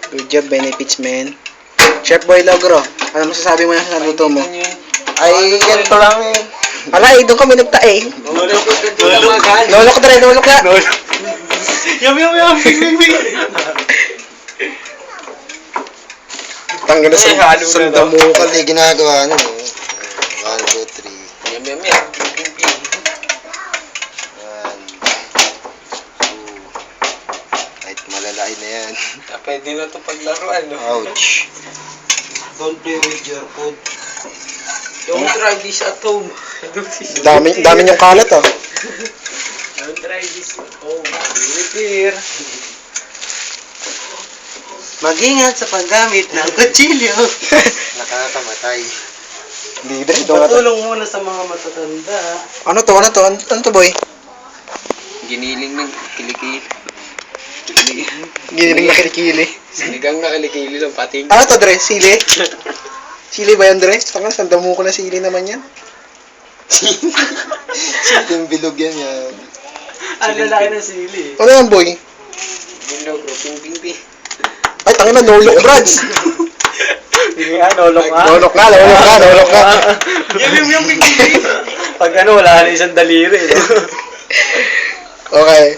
Good job, benefits, man. Chef Boy Logro, ano masasabi mo na sa luto mo? Ay, ganito lang eh. Alay, doon kami nagtae. Nolok na rin, nolok na. Yum. Tanggal na sa damo ka. Hindi ginagawa ano eh. 1, 2, 3. Yum. 1, 2. Kahit malalain na yan. Pwede na ito paglaruan, no? Ouch. Don't play with your food. Don't try this at home. Dami niyong kalat, oh. Don't try this at home. Do it here. Mag-ingat sa paggamit ng kutsilyo. Nakakamatay. Libre, doon nga to. Patulong muna sa mga matatanda. Ano to? Ano to, boy? Giniling ng kilikili. Giniling na kilikili. Sinigang na kilikili ng pating. Ano to, Dre? Sili? Sili ba yan, Dre? Tangan, sandamo ko na sili naman yan. Yung bilog yan yan. Ang lalaki ng sili. Ano yan, boy? Bilog, ping. Ay, tangin na, nolok, Brads. Hindi nga, nolok nga. Nolok nga. Yung ping. Pag ano, wala na isang daliri. No? Okay.